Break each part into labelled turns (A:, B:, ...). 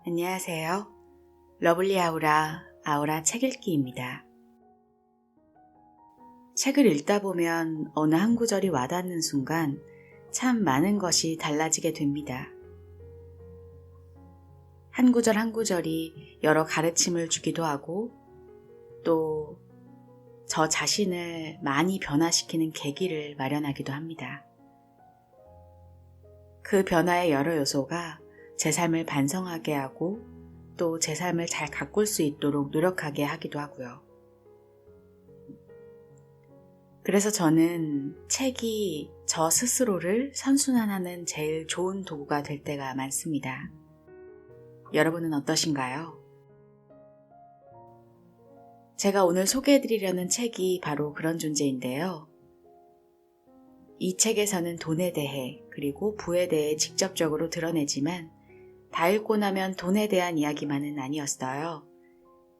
A: 안녕하세요. 러블리 아우라 책 읽기입니다. 책을 읽다 보면 어느 한 구절이 와닿는 순간 참 많은 것이 달라지게 됩니다. 한 구절 한 구절이 여러 가르침을 주기도 하고 또 저 자신을 많이 변화시키는 계기를 마련하기도 합니다. 그 변화의 여러 요소가 제 삶을 반성하게 하고 또 제 삶을 잘 가꿀 수 있도록 노력하게 하기도 하고요. 그래서 저는 책이 저 스스로를 선순환하는 제일 좋은 도구가 될 때가 많습니다. 여러분은 어떠신가요? 제가 오늘 소개해드리려는 책이 바로 그런 존재인데요. 이 책에서는 돈에 대해 그리고 부에 대해 직접적으로 드러내지만 다 읽고 나면 돈에 대한 이야기만은 아니었어요.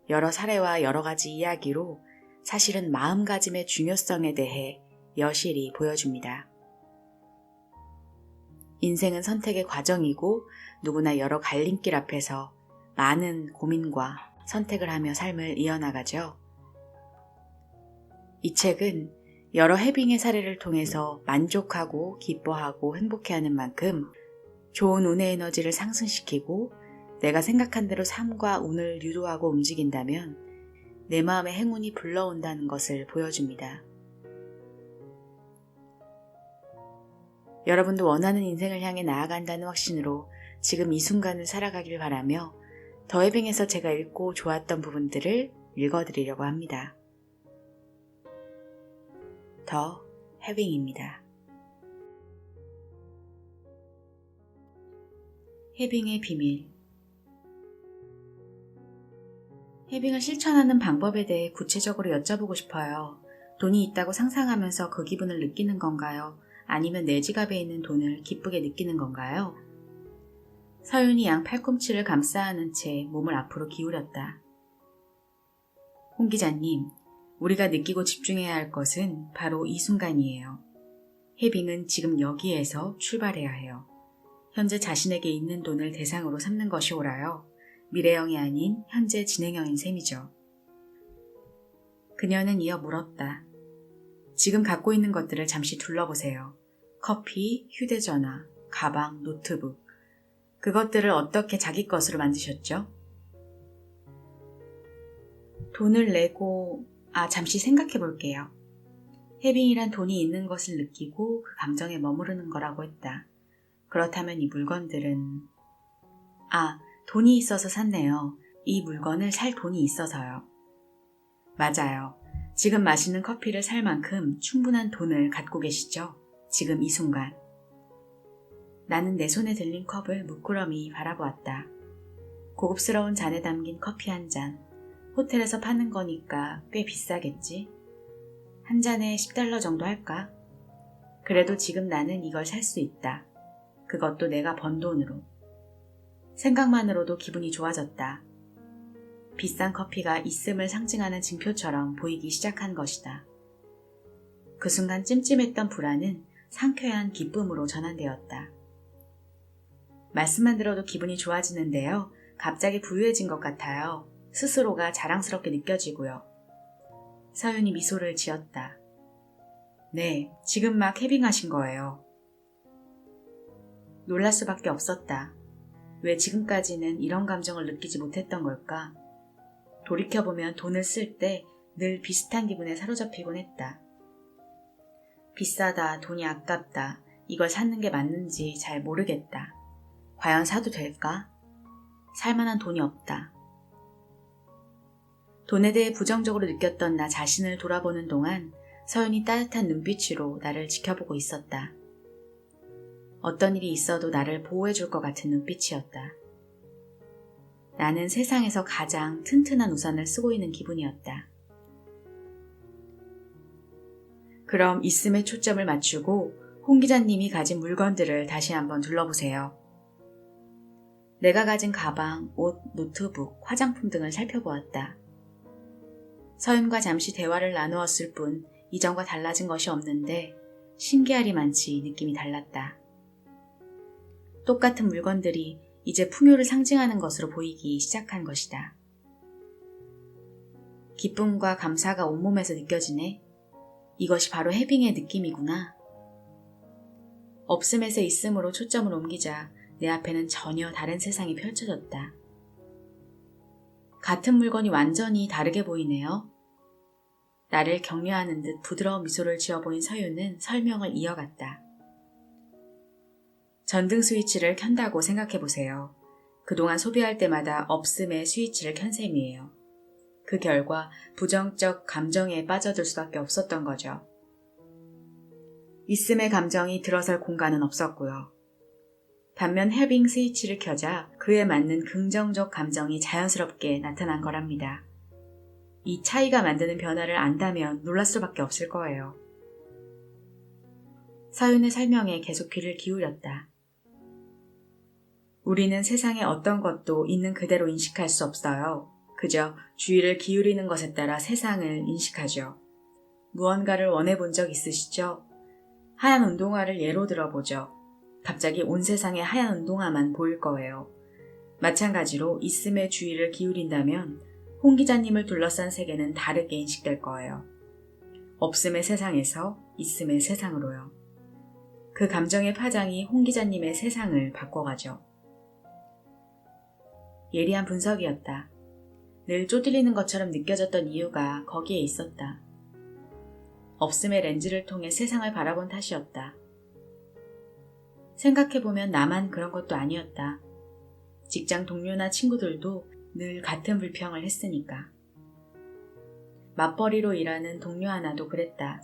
A: 여러 사례와 여러 가지 이야기로 사실은 마음가짐의 중요성에 대해 여실히 보여줍니다. 인생은 선택의 과정이고 누구나 여러 갈림길 앞에서 많은 고민과 선택을 하며 삶을 이어나가죠. 이 책은 여러 해빙의 사례를 통해서 만족하고 기뻐하고 행복해하는 만큼 좋은 운의 에너지를 상승시키고 내가 생각한 대로 삶과 운을 유도하고 움직인다면 내 마음에 행운이 불러온다는 것을 보여줍니다. 여러분도 원하는 인생을 향해 나아간다는 확신으로 지금 이 순간을 살아가길 바라며 더 해빙에서 제가 읽고 좋았던 부분들을 읽어드리려고 합니다. 더 해빙입니다. 해빙의 비밀. 해빙을 실천하는 방법에 대해 구체적으로 여쭤보고 싶어요. 돈이 있다고 상상하면서 그 기분을 느끼는 건가요? 아니면 내 지갑에 있는 돈을 기쁘게 느끼는 건가요? 서윤이 양 팔꿈치를 감싸 안은 채 몸을 앞으로 기울였다. 홍 기자님, 우리가 느끼고 집중해야 할 것은 바로 이 순간이에요. 해빙은 지금 여기에서 출발해야 해요. 현재 자신에게 있는 돈을 대상으로 삼는 것이 옳아요. 미래형이 아닌 현재 진행형인 셈이죠. 그녀는 이어 물었다. 지금 갖고 있는 것들을 잠시 둘러보세요. 커피, 휴대전화, 가방, 노트북. 그것들을 어떻게 자기 것으로 만드셨죠? 돈을 내고, 잠시 생각해 볼게요. 해빙이란 돈이 있는 것을 느끼고 그 감정에 머무르는 거라고 했다. 그렇다면 이 물건들은... 돈이 있어서 샀네요. 이 물건을 살 돈이 있어서요. 맞아요. 지금 마시는 커피를 살 만큼 충분한 돈을 갖고 계시죠? 지금 이 순간. 나는 내 손에 들린 컵을 물끄러미 바라보았다. 고급스러운 잔에 담긴 커피 한 잔. 호텔에서 파는 거니까 꽤 비싸겠지? 한 잔에 $10 정도 할까? 그래도 지금 나는 이걸 살 수 있다. 그것도 내가 번 돈으로. 생각만으로도 기분이 좋아졌다. 비싼 커피가 있음을 상징하는 증표처럼 보이기 시작한 것이다. 그 순간 찜찜했던 불안은 상쾌한 기쁨으로 전환되었다. 말씀만 들어도 기분이 좋아지는데요. 갑자기 부유해진 것 같아요. 스스로가 자랑스럽게 느껴지고요. 서윤이 미소를 지었다. 네, 지금 막 해빙하신 거예요. 놀랄 수밖에 없었다. 왜 지금까지는 이런 감정을 느끼지 못했던 걸까? 돌이켜보면 돈을 쓸 때 늘 비슷한 기분에 사로잡히곤 했다. 비싸다, 돈이 아깝다, 이걸 사는 게 맞는지 잘 모르겠다. 과연 사도 될까? 살만한 돈이 없다. 돈에 대해 부정적으로 느꼈던 나 자신을 돌아보는 동안 서윤이 따뜻한 눈빛으로 나를 지켜보고 있었다. 어떤 일이 있어도 나를 보호해줄 것 같은 눈빛이었다. 나는 세상에서 가장 튼튼한 우산을 쓰고 있는 기분이었다. 그럼 있음에 초점을 맞추고 홍 기자님이 가진 물건들을 다시 한번 둘러보세요. 내가 가진 가방, 옷, 노트북, 화장품 등을 살펴보았다. 서윤과 잠시 대화를 나누었을 뿐 이전과 달라진 것이 없는데 신기하리만치 느낌이 달랐다. 똑같은 물건들이 이제 풍요를 상징하는 것으로 보이기 시작한 것이다. 기쁨과 감사가 온몸에서 느껴지네. 이것이 바로 해빙의 느낌이구나. 없음에서 있음으로 초점을 옮기자 내 앞에는 전혀 다른 세상이 펼쳐졌다. 같은 물건이 완전히 다르게 보이네요. 나를 격려하는 듯 부드러운 미소를 지어 보인 서유는 설명을 이어갔다. 전등 스위치를 켠다고 생각해보세요. 그동안 소비할 때마다 없음의 스위치를 켠 셈이에요. 그 결과 부정적 감정에 빠져들 수밖에 없었던 거죠. 있음의 감정이 들어설 공간은 없었고요. 반면 해빙 스위치를 켜자 그에 맞는 긍정적 감정이 자연스럽게 나타난 거랍니다. 이 차이가 만드는 변화를 안다면 놀랄 수밖에 없을 거예요. 서윤의 설명에 계속 귀를 기울였다. 우리는 세상의 어떤 것도 있는 그대로 인식할 수 없어요. 그저 주의를 기울이는 것에 따라 세상을 인식하죠. 무언가를 원해본 적 있으시죠? 하얀 운동화를 예로 들어보죠. 갑자기 온 세상에 하얀 운동화만 보일 거예요. 마찬가지로 있음에 주의를 기울인다면 홍 기자님을 둘러싼 세계는 다르게 인식될 거예요. 없음의 세상에서 있음의 세상으로요. 그 감정의 파장이 홍 기자님의 세상을 바꿔가죠. 예리한 분석이었다. 늘 쪼들리는 것처럼 느껴졌던 이유가 거기에 있었다. 없음의 렌즈를 통해 세상을 바라본 탓이었다. 생각해보면 나만 그런 것도 아니었다. 직장 동료나 친구들도 늘 같은 불평을 했으니까. 맞벌이로 일하는 동료 하나도 그랬다.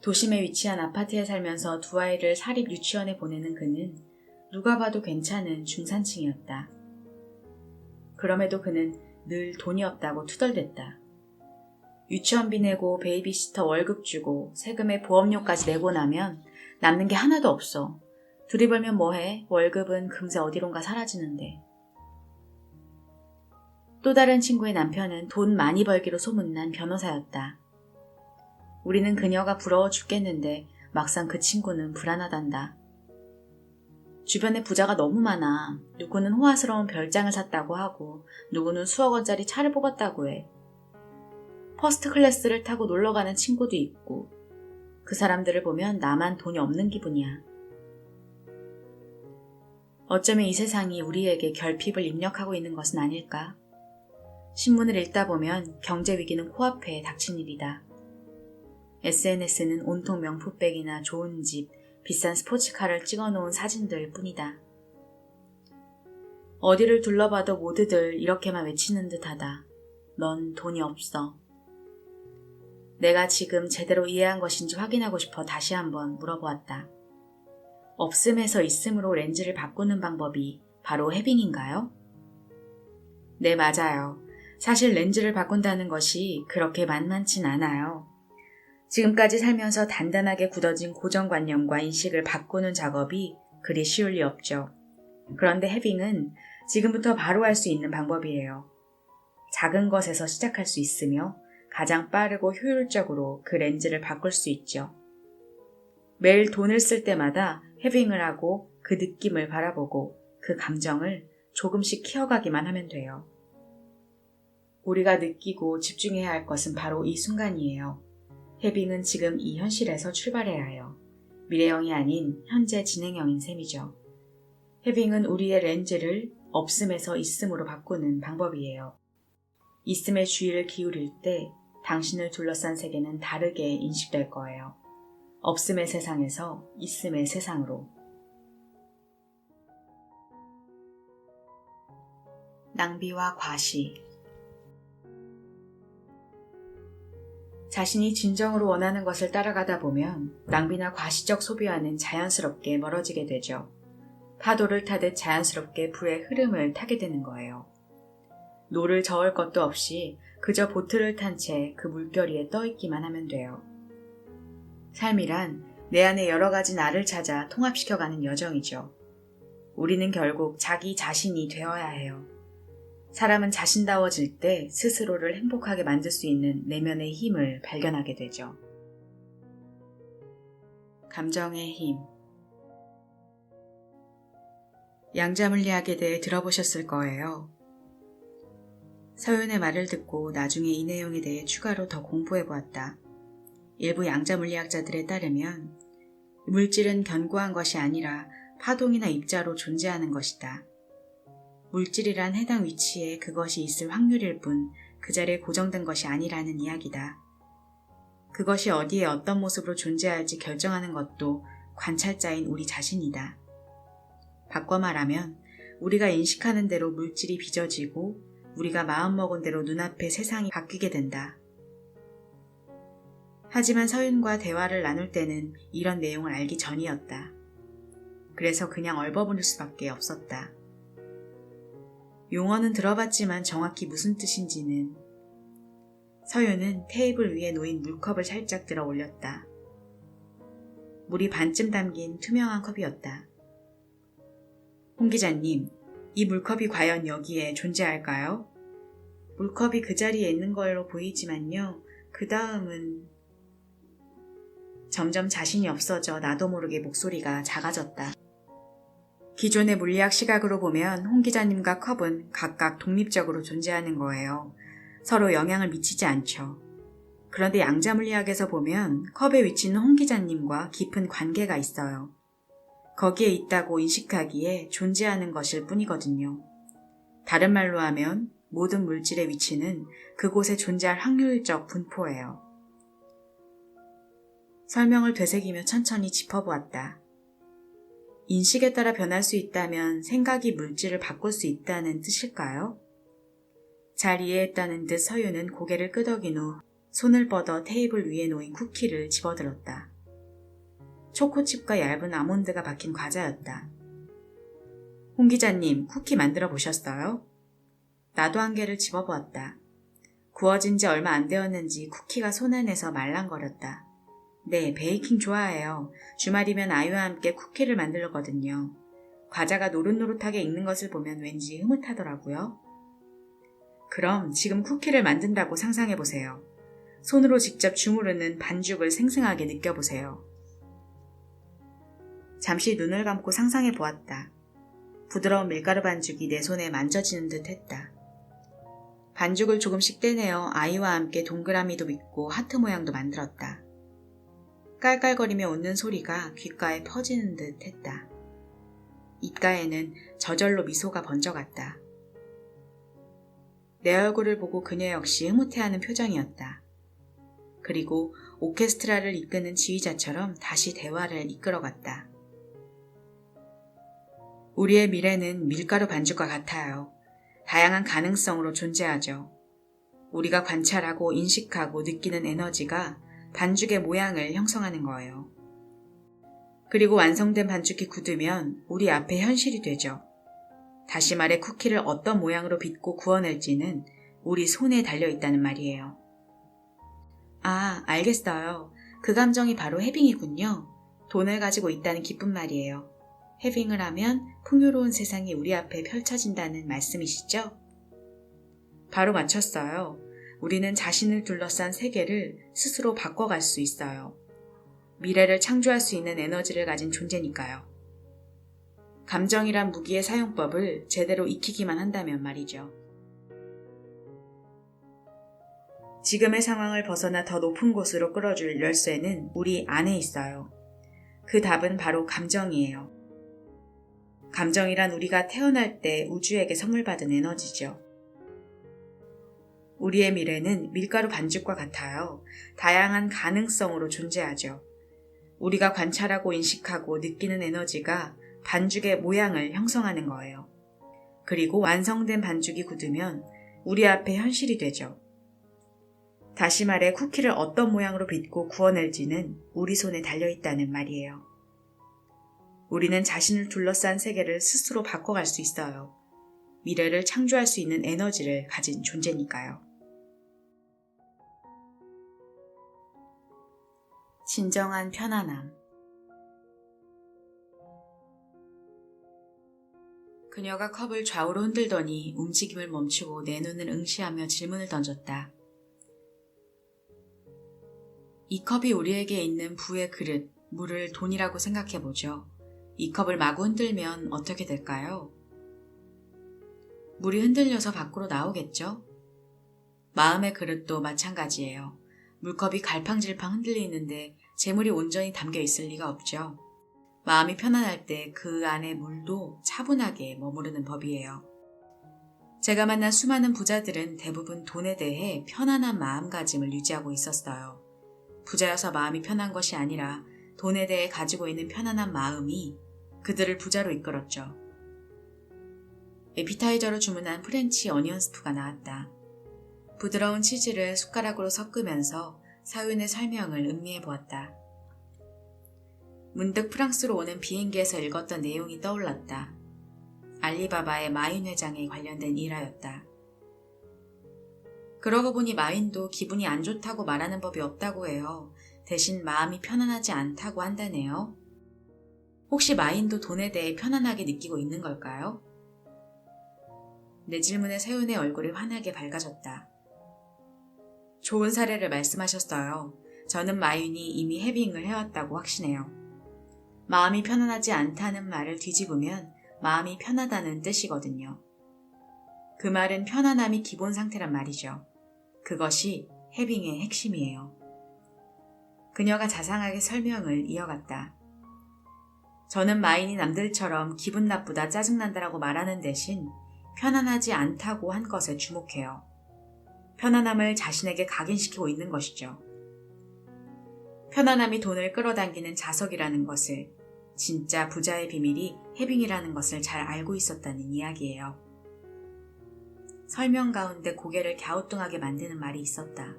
A: 도심에 위치한 아파트에 살면서 두 아이를 사립 유치원에 보내는 그는 누가 봐도 괜찮은 중산층이었다. 그럼에도 그는 늘 돈이 없다고 투덜댔다. 유치원비 내고 베이비시터 월급 주고 세금에 보험료까지 내고 나면 남는 게 하나도 없어. 둘이 벌면 뭐해? 월급은 금세 어디론가 사라지는데. 또 다른 친구의 남편은 돈 많이 벌기로 소문난 변호사였다. 우리는 그녀가 부러워 죽겠는데 막상 그 친구는 불안하단다. 주변에 부자가 너무 많아. 누구는 호화스러운 별장을 샀다고 하고 누구는 수억 원짜리 차를 뽑았다고 해. 퍼스트 클래스를 타고 놀러가는 친구도 있고 그 사람들을 보면 나만 돈이 없는 기분이야. 어쩌면 이 세상이 우리에게 결핍을 입력하고 있는 것은 아닐까? 신문을 읽다 보면 경제 위기는 코앞에 닥친 일이다. SNS는 온통 명품백이나 좋은 집, 비싼 스포츠카를 찍어놓은 사진들 뿐이다. 어디를 둘러봐도 모두들 이렇게만 외치는 듯하다. 넌 돈이 없어. 내가 지금 제대로 이해한 것인지 확인하고 싶어 다시 한번 물어보았다. 없음에서 있음으로 렌즈를 바꾸는 방법이 바로 해빙인가요? 네, 맞아요. 사실 렌즈를 바꾼다는 것이 그렇게 만만치 않아요. 지금까지 살면서 단단하게 굳어진 고정관념과 인식을 바꾸는 작업이 그리 쉬울 리 없죠. 그런데 해빙은 지금부터 바로 할 수 있는 방법이에요. 작은 것에서 시작할 수 있으며 가장 빠르고 효율적으로 그 렌즈를 바꿀 수 있죠. 매일 돈을 쓸 때마다 해빙을 하고 그 느낌을 바라보고 그 감정을 조금씩 키워가기만 하면 돼요. 우리가 느끼고 집중해야 할 것은 바로 이 순간이에요. 해빙은 지금 이 현실에서 출발해야 해요. 미래형이 아닌 현재 진행형인 셈이죠. 해빙은 우리의 렌즈를 없음에서 있음으로 바꾸는 방법이에요. 있음에 주의를 기울일 때 당신을 둘러싼 세계는 다르게 인식될 거예요. 없음의 세상에서 있음의 세상으로. 낭비와 과시. 자신이 진정으로 원하는 것을 따라가다 보면 낭비나 과시적 소비와는 자연스럽게 멀어지게 되죠. 파도를 타듯 자연스럽게 부의 흐름을 타게 되는 거예요. 노를 저을 것도 없이 그저 보트를 탄 채 그 물결 위에 떠있기만 하면 돼요. 삶이란 내 안에 여러 가지 나를 찾아 통합시켜가는 여정이죠. 우리는 결국 자기 자신이 되어야 해요. 사람은 자신다워질 때 스스로를 행복하게 만들 수 있는 내면의 힘을 발견하게 되죠. 감정의 힘. 양자물리학에 대해 들어보셨을 거예요. 서윤의 말을 듣고 나중에 이 내용에 대해 추가로 더 공부해보았다. 일부 양자물리학자들에 따르면 물질은 견고한 것이 아니라 파동이나 입자로 존재하는 것이다. 물질이란 해당 위치에 그것이 있을 확률일 뿐 그 자리에 고정된 것이 아니라는 이야기다. 그것이 어디에 어떤 모습으로 존재할지 결정하는 것도 관찰자인 우리 자신이다. 바꿔 말하면 우리가 인식하는 대로 물질이 빚어지고 우리가 마음먹은 대로 눈앞에 세상이 바뀌게 된다. 하지만 서윤과 대화를 나눌 때는 이런 내용을 알기 전이었다. 그래서 그냥 얼버무릴 수밖에 없었다. 용어는 들어봤지만 정확히 무슨 뜻인지는. 서윤은 테이블 위에 놓인 물컵을 살짝 들어 올렸다. 물이 반쯤 담긴 투명한 컵이었다. 홍 기자님, 이 물컵이 과연 여기에 존재할까요? 물컵이 그 자리에 있는 걸로 보이지만요. 그 다음은... 점점 자신이 없어져 나도 모르게 목소리가 작아졌다. 기존의 물리학 시각으로 보면 홍 기자님과 컵은 각각 독립적으로 존재하는 거예요. 서로 영향을 미치지 않죠. 그런데 양자물리학에서 보면 컵의 위치는 홍 기자님과 깊은 관계가 있어요. 거기에 있다고 인식하기에 존재하는 것일 뿐이거든요. 다른 말로 하면 모든 물질의 위치는 그곳에 존재할 확률적 분포예요. 설명을 되새기며 천천히 짚어보았다. 인식에 따라 변할 수 있다면 생각이 물질을 바꿀 수 있다는 뜻일까요? 잘 이해했다는 듯 서윤은 고개를 끄덕인 후 손을 뻗어 테이블 위에 놓인 쿠키를 집어들었다. 초코칩과 얇은 아몬드가 박힌 과자였다. 홍 기자님, 쿠키 만들어 보셨어요? 나도 한 개를 집어보았다. 구워진 지 얼마 안 되었는지 쿠키가 손 안에서 말랑거렸다. 네, 베이킹 좋아해요. 주말이면 아이와 함께 쿠키를 만들거든요. 과자가 노릇노릇하게 익는 것을 보면 왠지 흐뭇하더라고요. 그럼 지금 쿠키를 만든다고 상상해보세요. 손으로 직접 주무르는 반죽을 생생하게 느껴보세요. 잠시 눈을 감고 상상해보았다. 부드러운 밀가루 반죽이 내 손에 만져지는 듯 했다. 반죽을 조금씩 떼내어 아이와 함께 동그라미도 빚고 하트 모양도 만들었다. 깔깔거리며 웃는 소리가 귓가에 퍼지는 듯 했다. 입가에는 저절로 미소가 번져갔다. 내 얼굴을 보고 그녀 역시 흐뭇해하는 표정이었다. 그리고 오케스트라를 이끄는 지휘자처럼 다시 대화를 이끌어갔다. 우리의 미래는 밀가루 반죽과 같아요. 다양한 가능성으로 존재하죠. 우리가 관찰하고 인식하고 느끼는 에너지가 반죽의 모양을 형성하는 거예요. 그리고 완성된 반죽이 굳으면 우리 앞에 현실이 되죠. 다시 말해 쿠키를 어떤 모양으로 빚고 구워낼지는 우리 손에 달려있다는 말이에요. 아, 알겠어요. 그 감정이 바로 해빙이군요. 돈을 가지고 있다는 기쁜 말이에요. 해빙을 하면 풍요로운 세상이 우리 앞에 펼쳐진다는 말씀이시죠? 바로 맞췄어요. 우리는 자신을 둘러싼 세계를 스스로 바꿔갈 수 있어요. 미래를 창조할 수 있는 에너지를 가진 존재니까요. 감정이란 무기의 사용법을 제대로 익히기만 한다면 말이죠. 지금의 상황을 벗어나 더 높은 곳으로 끌어줄 열쇠는 우리 안에 있어요. 그 답은 바로 감정이에요. 감정이란 우리가 태어날 때 우주에게 선물 받은 에너지죠. 우리의 미래는 밀가루 반죽과 같아요. 다양한 가능성으로 존재하죠. 우리가 관찰하고 인식하고 느끼는 에너지가 반죽의 모양을 형성하는 거예요. 그리고 완성된 반죽이 굳으면 우리 앞에 현실이 되죠. 다시 말해 쿠키를 어떤 모양으로 빚고 구워낼지는 우리 손에 달려있다는 말이에요. 우리는 자신을 둘러싼 세계를 스스로 바꿔갈 수 있어요. 미래를 창조할 수 있는 에너지를 가진 존재니까요. 진정한 편안함. 그녀가 컵을 좌우로 흔들더니 움직임을 멈추고 내 눈을 응시하며 질문을 던졌다. 이 컵이 우리에게 있는 부의 그릇, 물을 돈이라고 생각해보죠. 이 컵을 마구 흔들면 어떻게 될까요? 물이 흔들려서 밖으로 나오겠죠? 마음의 그릇도 마찬가지예요. 물컵이 갈팡질팡 흔들리는데 재물이 온전히 담겨 있을 리가 없죠. 마음이 편안할 때 그 안에 물도 차분하게 머무르는 법이에요. 제가 만난 수많은 부자들은 대부분 돈에 대해 편안한 마음가짐을 유지하고 있었어요. 부자여서 마음이 편한 것이 아니라 돈에 대해 가지고 있는 편안한 마음이 그들을 부자로 이끌었죠. 에피타이저로 주문한 프렌치 어니언 스프가 나왔다. 부드러운 치즈를 숟가락으로 섞으면서 사윤의 설명을 음미해 보았다. 문득 프랑스로 오는 비행기에서 읽었던 내용이 떠올랐다. 알리바바의 마윈 회장에 관련된 일화였다. 그러고 보니 마윈도 기분이 안 좋다고 말하는 법이 없다고 해요. 대신 마음이 편안하지 않다고 한다네요. 혹시 마윈도 돈에 대해 편안하게 느끼고 있는 걸까요? 내 질문에 세윤의 얼굴이 환하게 밝아졌다. 좋은 사례를 말씀하셨어요. 저는 마윈이 이미 해빙을 해왔다고 확신해요. 마음이 편안하지 않다는 말을 뒤집으면 마음이 편하다는 뜻이거든요. 그 말은 편안함이 기본 상태란 말이죠. 그것이 해빙의 핵심이에요. 그녀가 자상하게 설명을 이어갔다. 저는 마인이 남들처럼 기분 나쁘다 짜증난다라고 말하는 대신 편안하지 않다고 한 것에 주목해요. 편안함을 자신에게 각인시키고 있는 것이죠. 편안함이 돈을 끌어당기는 자석이라는 것을, 진짜 부자의 비밀이 해빙이라는 것을 잘 알고 있었다는 이야기예요. 설명 가운데 고개를 갸우뚱하게 만드는 말이 있었다.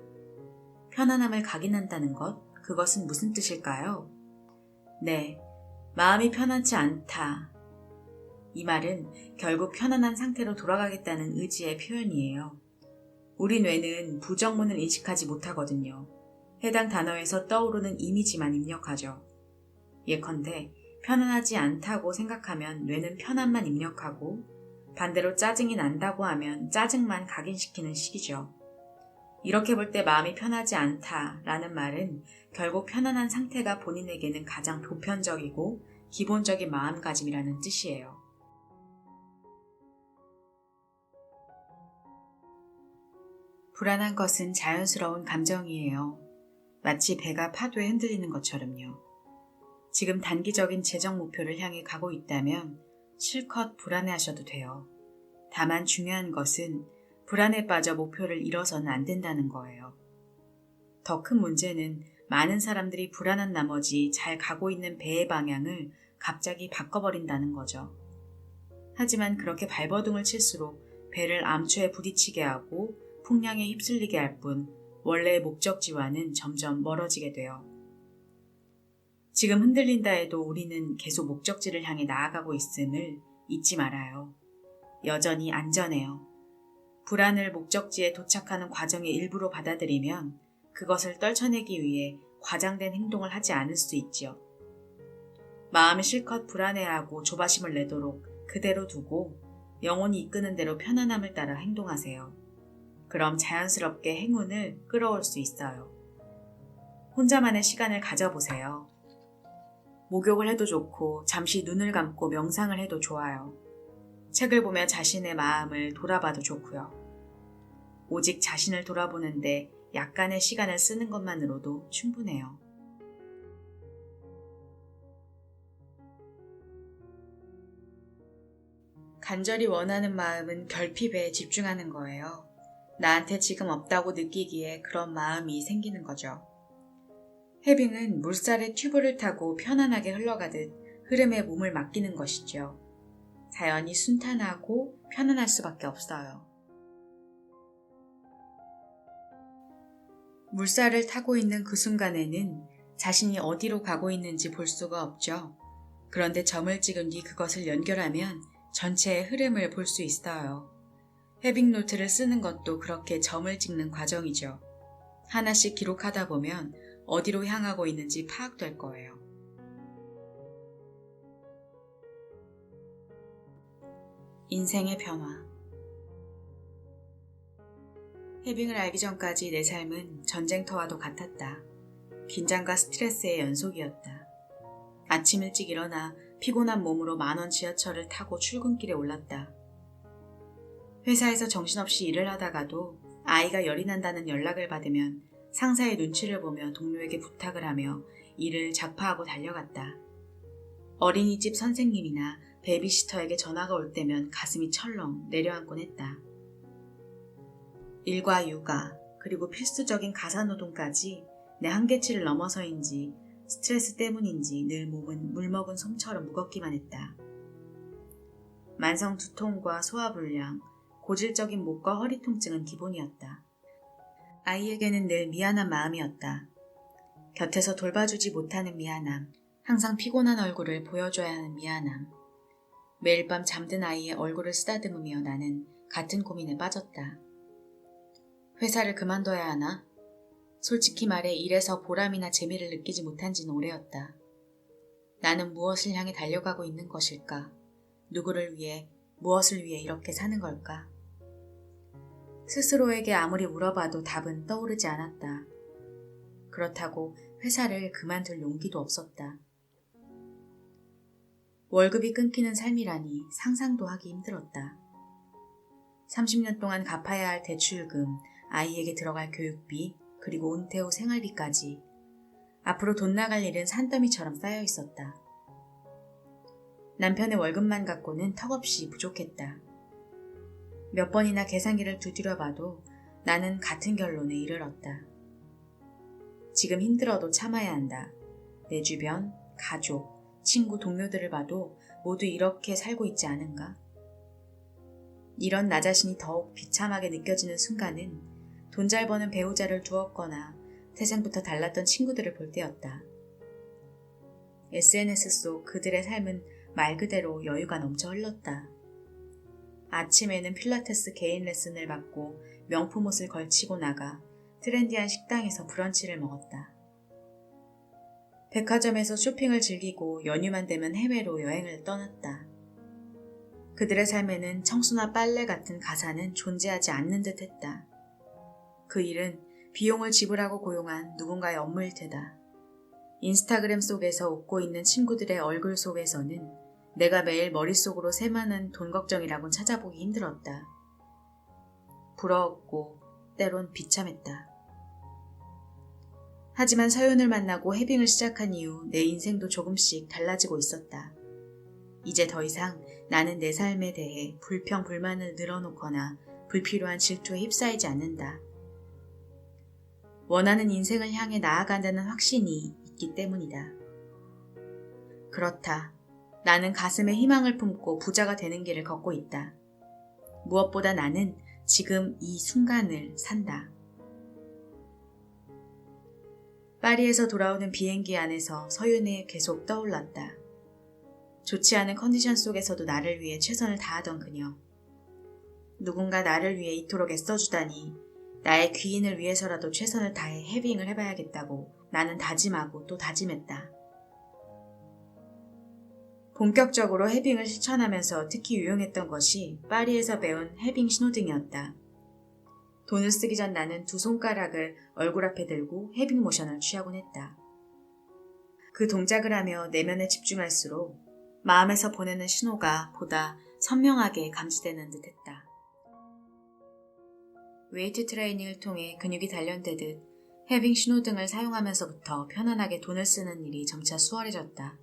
A: 편안함을 각인한다는 것, 그것은 무슨 뜻일까요? 네, 마음이 편하지 않다. 이 말은 결국 편안한 상태로 돌아가겠다는 의지의 표현이에요. 우리 뇌는 부정문을 인식하지 못하거든요. 해당 단어에서 떠오르는 이미지만 입력하죠. 예컨대 편안하지 않다고 생각하면 뇌는 편안만 입력하고 반대로 짜증이 난다고 하면 짜증만 각인시키는 식이죠. 이렇게 볼 때 마음이 편하지 않다라는 말은 결국 편안한 상태가 본인에게는 가장 보편적이고 기본적인 마음가짐이라는 뜻이에요. 불안한 것은 자연스러운 감정이에요. 마치 배가 파도에 흔들리는 것처럼요. 지금 단기적인 재정 목표를 향해 가고 있다면 실컷 불안해하셔도 돼요. 다만 중요한 것은 불안에 빠져 목표를 잃어서는 안 된다는 거예요. 더 큰 문제는 많은 사람들이 불안한 나머지 잘 가고 있는 배의 방향을 갑자기 바꿔버린다는 거죠. 하지만 그렇게 발버둥을 칠수록 배를 암초에 부딪히게 하고 풍량에 휩쓸리게 할 뿐 원래의 목적지와는 점점 멀어지게 돼요. 지금 흔들린다 해도 우리는 계속 목적지를 향해 나아가고 있음을 잊지 말아요. 여전히 안전해요. 불안을 목적지에 도착하는 과정의 일부로 받아들이면 그것을 떨쳐내기 위해 과장된 행동을 하지 않을 수 있지요. 마음을 실컷 불안해하고 조바심을 내도록 그대로 두고 영혼이 이끄는 대로 편안함을 따라 행동하세요. 그럼 자연스럽게 행운을 끌어올 수 있어요. 혼자만의 시간을 가져보세요. 목욕을 해도 좋고 잠시 눈을 감고 명상을 해도 좋아요. 책을 보며 자신의 마음을 돌아봐도 좋고요. 오직 자신을 돌아보는데 약간의 시간을 쓰는 것만으로도 충분해요. 간절히 원하는 마음은 결핍에 집중하는 거예요. 나한테 지금 없다고 느끼기에 그런 마음이 생기는 거죠. 해빙은 물살의 튜브를 타고 편안하게 흘러가듯 흐름에 몸을 맡기는 것이죠. 자연히 순탄하고 편안할 수밖에 없어요. 물살을 타고 있는 그 순간에는 자신이 어디로 가고 있는지 볼 수가 없죠. 그런데 점을 찍은 뒤 그것을 연결하면 전체의 흐름을 볼 수 있어요. 해빙 노트를 쓰는 것도 그렇게 점을 찍는 과정이죠. 하나씩 기록하다 보면 어디로 향하고 있는지 파악될 거예요. 인생의 변화. 해빙을 알기 전까지 내 삶은 전쟁터와도 같았다. 긴장과 스트레스의 연속이었다. 아침 일찍 일어나 피곤한 몸으로 10,000원 지하철을 타고 출근길에 올랐다. 회사에서 정신없이 일을 하다가도 아이가 열이 난다는 연락을 받으면 상사의 눈치를 보며 동료에게 부탁을 하며 일을 작파하고 달려갔다. 어린이집 선생님이나 베이비시터에게 전화가 올 때면 가슴이 철렁 내려앉곤 했다. 일과 육아, 그리고 필수적인 가사노동까지 내 한계치를 넘어서인지 스트레스 때문인지 늘 몸은 물먹은 솜처럼 무겁기만 했다. 만성 두통과 소화불량, 고질적인 목과 허리 통증은 기본이었다. 아이에게는 늘 미안한 마음이었다. 곁에서 돌봐주지 못하는 미안함, 항상 피곤한 얼굴을 보여줘야 하는 미안함. 매일 밤 잠든 아이의 얼굴을 쓰다듬으며 나는 같은 고민에 빠졌다. 회사를 그만둬야 하나? 솔직히 말해 일에서 보람이나 재미를 느끼지 못한 지는 오래였다. 나는 무엇을 향해 달려가고 있는 것일까? 누구를 위해, 무엇을 위해 이렇게 사는 걸까? 스스로에게 아무리 물어봐도 답은 떠오르지 않았다. 그렇다고 회사를 그만둘 용기도 없었다. 월급이 끊기는 삶이라니 상상도 하기 힘들었다. 30년 동안 갚아야 할 대출금, 아이에게 들어갈 교육비, 그리고 은퇴 후 생활비까지 앞으로 돈 나갈 일은 산더미처럼 쌓여 있었다. 남편의 월급만 갖고는 턱없이 부족했다. 몇 번이나 계산기를 두드려봐도 나는 같은 결론에 이르렀다. 지금 힘들어도 참아야 한다. 내 주변, 가족, 친구, 동료들을 봐도 모두 이렇게 살고 있지 않은가? 이런 나 자신이 더욱 비참하게 느껴지는 순간은 돈 잘 버는 배우자를 두었거나 태생부터 달랐던 친구들을 볼 때였다. SNS 속 그들의 삶은 말 그대로 여유가 넘쳐 흘렀다. 아침에는 필라테스 개인 레슨을 받고 명품 옷을 걸치고 나가 트렌디한 식당에서 브런치를 먹었다. 백화점에서 쇼핑을 즐기고 연휴만 되면 해외로 여행을 떠났다. 그들의 삶에는 청소나 빨래 같은 가사는 존재하지 않는 듯 했다. 그 일은 비용을 지불하고 고용한 누군가의 업무일 테다. 인스타그램 속에서 웃고 있는 친구들의 얼굴 속에서는 내가 매일 머릿속으로 새마는 돈 걱정이라곤 찾아보기 힘들었다. 부러웠고 때론 비참했다. 하지만 서윤을 만나고 해빙을 시작한 이후 내 인생도 조금씩 달라지고 있었다. 이제 더 이상 나는 내 삶에 대해 불평, 불만을 늘어놓거나 불필요한 질투에 휩싸이지 않는다. 원하는 인생을 향해 나아간다는 확신이 있기 때문이다. 그렇다. 나는 가슴에 희망을 품고 부자가 되는 길을 걷고 있다. 무엇보다 나는 지금 이 순간을 산다. 파리에서 돌아오는 비행기 안에서 서윤이 계속 떠올랐다. 좋지 않은 컨디션 속에서도 나를 위해 최선을 다하던 그녀. 누군가 나를 위해 이토록 애써주다니 나의 귀인을 위해서라도 최선을 다해 해빙을 해봐야겠다고 나는 다짐하고 또 다짐했다. 본격적으로 해빙을 실천하면서 특히 유용했던 것이 파리에서 배운 해빙 신호등이었다. 돈을 쓰기 전 나는 두 손가락을 얼굴 앞에 들고 해빙 모션을 취하곤 했다. 그 동작을 하며 내면에 집중할수록 마음에서 보내는 신호가 보다 선명하게 감지되는 듯 했다. 웨이트 트레이닝을 통해 근육이 단련되듯 해빙 신호등을 사용하면서부터 편안하게 돈을 쓰는 일이 점차 수월해졌다.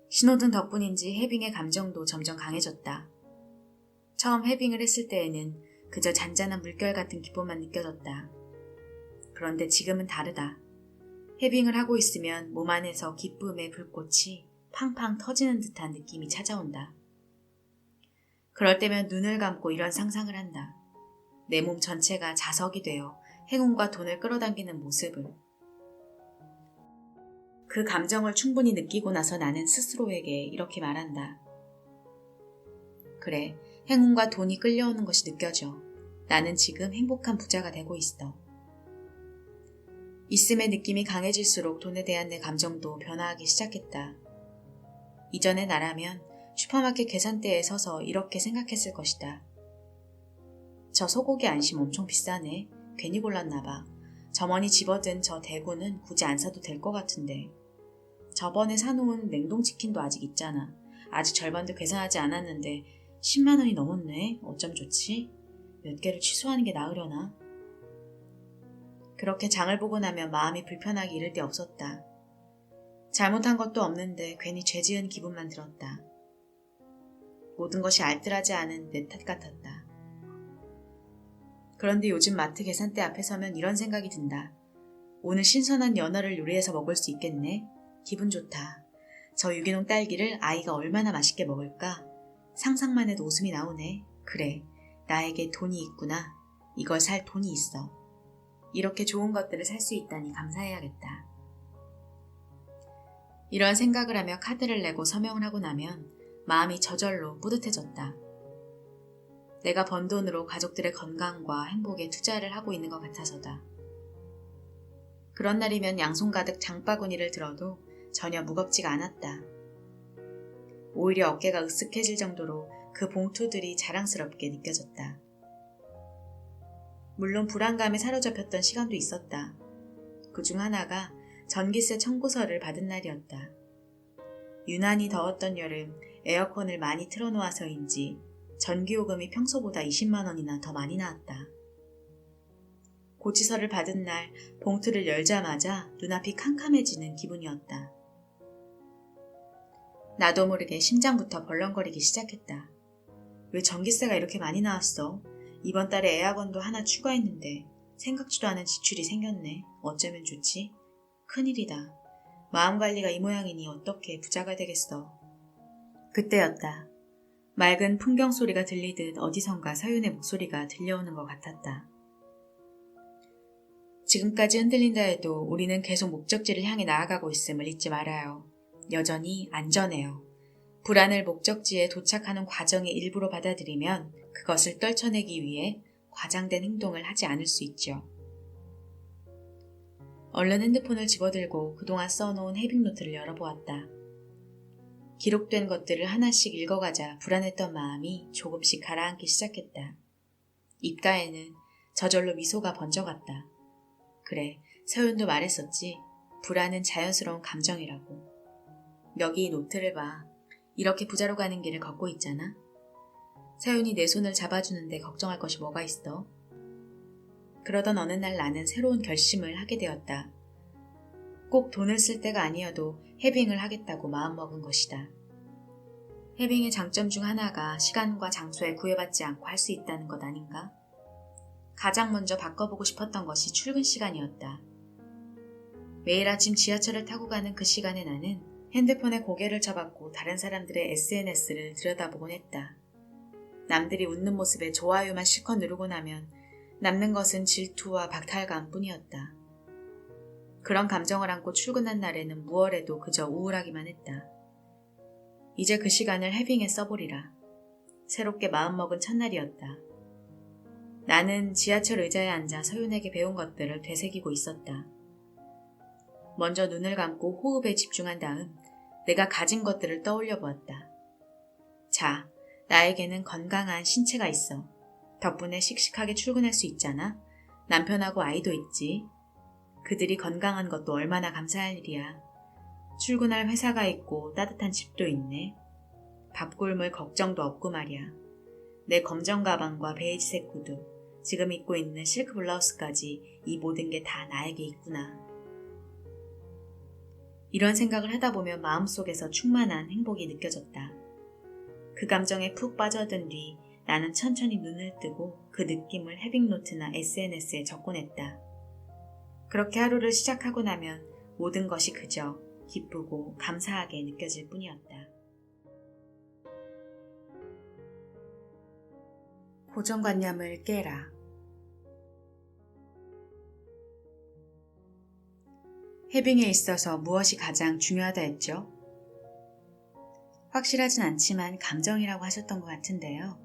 A: 신호등 덕분인지 해빙의 감정도 점점 강해졌다. 처음 해빙을 했을 때에는 그저 잔잔한 물결 같은 기쁨만 느껴졌다. 그런데 지금은 다르다. 해빙을 하고 있으면 몸 안에서 기쁨의 불꽃이 팡팡 터지는 듯한 느낌이 찾아온다. 그럴 때면 눈을 감고 이런 상상을 한다. 내 몸 전체가 자석이 되어 행운과 돈을 끌어당기는 모습을. 그 감정을 충분히 느끼고 나서 나는 스스로에게 이렇게 말한다. 그래, 행운과 돈이 끌려오는 것이 느껴져. 나는 지금 행복한 부자가 되고 있어. 있음의 느낌이 강해질수록 돈에 대한 내 감정도 변화하기 시작했다. 이전의 나라면 슈퍼마켓 계산대에 서서 이렇게 생각했을 것이다. 저 소고기 안심 엄청 비싸네. 괜히 골랐나봐. 점원이 집어든 저 대구는 굳이 안 사도 될 것 같은데. 저번에 사놓은 냉동치킨도 아직 있잖아. 아직 절반도 계산하지 않았는데 10만 원이 넘었네. 어쩜 좋지? 몇 개를 취소하는 게 나으려나? 그렇게 장을 보고 나면 마음이 불편하기 이를 데 없었다. 잘못한 것도 없는데 괜히 죄 지은 기분만 들었다. 모든 것이 알뜰하지 않은 내 탓 같았다. 그런데 요즘 마트 계산대 앞에 서면 이런 생각이 든다. 오늘 신선한 연어를 요리해서 먹을 수 있겠네. 기분 좋다. 저 유기농 딸기를 아이가 얼마나 맛있게 먹을까? 상상만 해도 웃음이 나오네. 그래, 나에게 돈이 있구나. 이걸 살 돈이 있어. 이렇게 좋은 것들을 살 수 있다니 감사해야겠다. 이런 생각을 하며 카드를 내고 서명을 하고 나면 마음이 저절로 뿌듯해졌다. 내가 번 돈으로 가족들의 건강과 행복에 투자를 하고 있는 것 같아서다. 그런 날이면 양손 가득 장바구니를 들어도 전혀 무겁지가 않았다. 오히려 어깨가 으쓱해질 정도로 그 봉투들이 자랑스럽게 느껴졌다. 물론 불안감에 사로잡혔던 시간도 있었다. 그중 하나가 전기세 청구서를 받은 날이었다. 유난히 더웠던 여름 에어컨을 많이 틀어놓아서인지 전기요금이 평소보다 20만 원이나 더 많이 나왔다. 고지서를 받은 날 봉투를 열자마자 눈앞이 캄캄해지는 기분이었다. 나도 모르게 심장부터 벌렁거리기 시작했다. 왜 전기세가 이렇게 많이 나왔어? 이번 달에 에어컨도 하나 추가했는데 생각지도 않은 지출이 생겼네. 어쩌면 좋지? 큰일이다. 마음관리가 이 모양이니 어떻게 부자가 되겠어. 그때였다. 맑은 풍경 소리가 들리듯 어디선가 서윤의 목소리가 들려오는 것 같았다. 지금까지 흔들린다 해도 우리는 계속 목적지를 향해 나아가고 있음을 잊지 말아요. 여전히 안전해요. 불안을 목적지에 도착하는 과정의 일부로 받아들이면 그것을 떨쳐내기 위해 과장된 행동을 하지 않을 수 있죠. 얼른 핸드폰을 집어들고 그동안 써놓은 헤빙노트를 열어보았다. 기록된 것들을 하나씩 읽어가자 불안했던 마음이 조금씩 가라앉기 시작했다. 입가에는 저절로 미소가 번져갔다. 그래, 서윤도 말했었지. 불안은 자연스러운 감정이라고. 여기 이 노트를 봐. 이렇게 부자로 가는 길을 걷고 있잖아. 서윤이 내 손을 잡아주는데 걱정할 것이 뭐가 있어? 그러던 어느 날 나는 새로운 결심을 하게 되었다. 꼭 돈을 쓸 때가 아니어도 해빙을 하겠다고 마음먹은 것이다. 해빙의 장점 중 하나가 시간과 장소에 구애받지 않고 할 수 있다는 것 아닌가? 가장 먼저 바꿔보고 싶었던 것이 출근 시간이었다. 매일 아침 지하철을 타고 가는 그 시간에 나는 핸드폰에 고개를 쳐박고 다른 사람들의 SNS를 들여다보곤 했다. 남들이 웃는 모습에 좋아요만 실컷 누르고 나면 남는 것은 질투와 박탈감 뿐이었다. 그런 감정을 안고 출근한 날에는 무얼해도 그저 우울하기만 했다. 이제 그 시간을 해빙에 써보리라. 새롭게 마음먹은 첫날이었다. 나는 지하철 의자에 앉아 서윤에게 배운 것들을 되새기고 있었다. 먼저 눈을 감고 호흡에 집중한 다음 내가 가진 것들을 떠올려 보았다. 자, 나에게는 건강한 신체가 있어. 덕분에 씩씩하게 출근할 수 있잖아. 남편하고 아이도 있지. 그들이 건강한 것도 얼마나 감사할 일이야. 출근할 회사가 있고 따뜻한 집도 있네. 밥 굶을 걱정도 없고 말이야. 내 검정 가방과 베이지색 구두, 지금 입고 있는 실크 블라우스까지 이 모든 게 다 나에게 있구나. 이런 생각을 하다 보면 마음속에서 충만한 행복이 느껴졌다. 그 감정에 푹 빠져든 뒤 나는 천천히 눈을 뜨고 그 느낌을 해빙노트나 SNS에 적곤했다. 그렇게 하루를 시작하고 나면 모든 것이 그저 기쁘고 감사하게 느껴질 뿐이었다. 고정관념을 깨라. 해빙에 있어서 무엇이 가장 중요하다 했죠? 확실하진 않지만 감정이라고 하셨던 것 같은데요.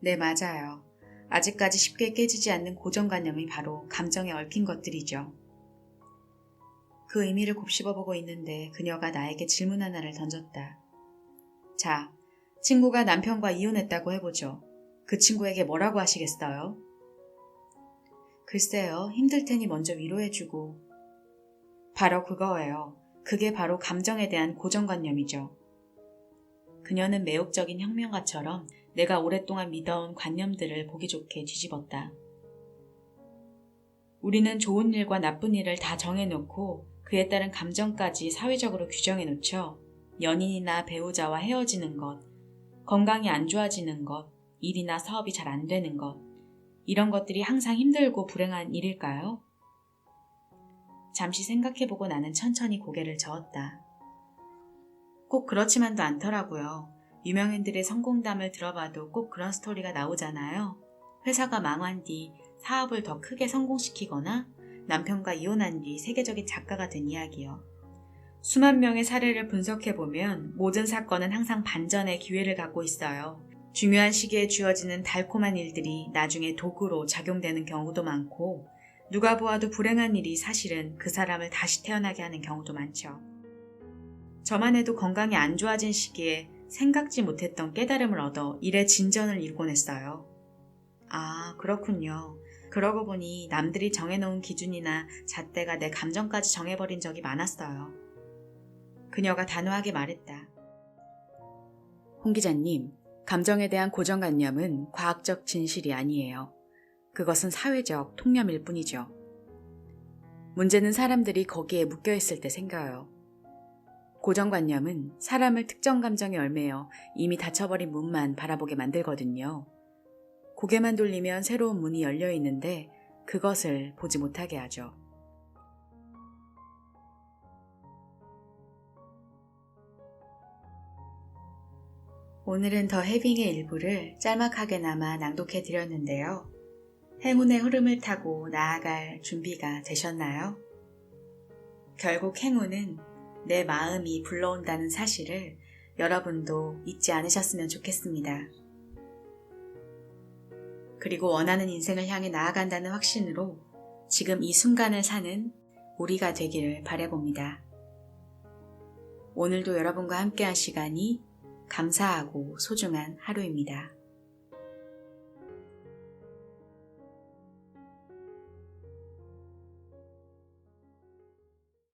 A: 네, 맞아요. 아직까지 쉽게 깨지지 않는 고정관념이 바로 감정에 얽힌 것들이죠. 그 의미를 곱씹어보고 있는데 그녀가 나에게 질문 하나를 던졌다. 자, 친구가 남편과 이혼했다고 해보죠. 그 친구에게 뭐라고 하시겠어요? 글쎄요, 힘들 테니 먼저 위로해주고. 바로 그거예요. 그게 바로 감정에 대한 고정관념이죠. 그녀는 매혹적인 혁명가처럼 내가 오랫동안 믿어온 관념들을 보기 좋게 뒤집었다. 우리는 좋은 일과 나쁜 일을 다 정해놓고 그에 따른 감정까지 사회적으로 규정해놓죠. 연인이나 배우자와 헤어지는 것, 건강이 안 좋아지는 것, 일이나 사업이 잘 안 되는 것, 이런 것들이 항상 힘들고 불행한 일일까요? 잠시 생각해보고 나는 천천히 고개를 저었다. 꼭 그렇지만도 않더라고요. 유명인들의 성공담을 들어봐도 꼭 그런 스토리가 나오잖아요. 회사가 망한 뒤 사업을 더 크게 성공시키거나 남편과 이혼한 뒤 세계적인 작가가 된 이야기요. 수만 명의 사례를 분석해보면 모든 사건은 항상 반전의 기회를 갖고 있어요. 중요한 시기에 주어지는 달콤한 일들이 나중에 도구로 작용되는 경우도 많고 누가 보아도 불행한 일이 사실은 그 사람을 다시 태어나게 하는 경우도 많죠. 저만 해도 건강이 안 좋아진 시기에 생각지 못했던 깨달음을 얻어 일의 진전을 이루곤 했어요. 아, 그렇군요. 그러고 보니 남들이 정해놓은 기준이나 잣대가 내 감정까지 정해버린 적이 많았어요. 그녀가 단호하게 말했다. 홍 기자님, 감정에 대한 고정관념은 과학적 진실이 아니에요. 그것은 사회적 통념일 뿐이죠. 문제는 사람들이 거기에 묶여있을 때 생겨요. 고정관념은 사람을 특정 감정에 얽매여 이미 닫혀버린 문만 바라보게 만들거든요. 고개만 돌리면 새로운 문이 열려 있는데 그것을 보지 못하게 하죠. 오늘은 더 해빙의 일부를 짤막하게나마 낭독해 드렸는데요. 행운의 흐름을 타고 나아갈 준비가 되셨나요? 결국 행운은 내 마음이 불러온다는 사실을 여러분도 잊지 않으셨으면 좋겠습니다. 그리고 원하는 인생을 향해 나아간다는 확신으로 지금 이 순간을 사는 우리가 되기를 바라봅니다. 오늘도 여러분과 함께한 시간이 감사하고 소중한 하루입니다.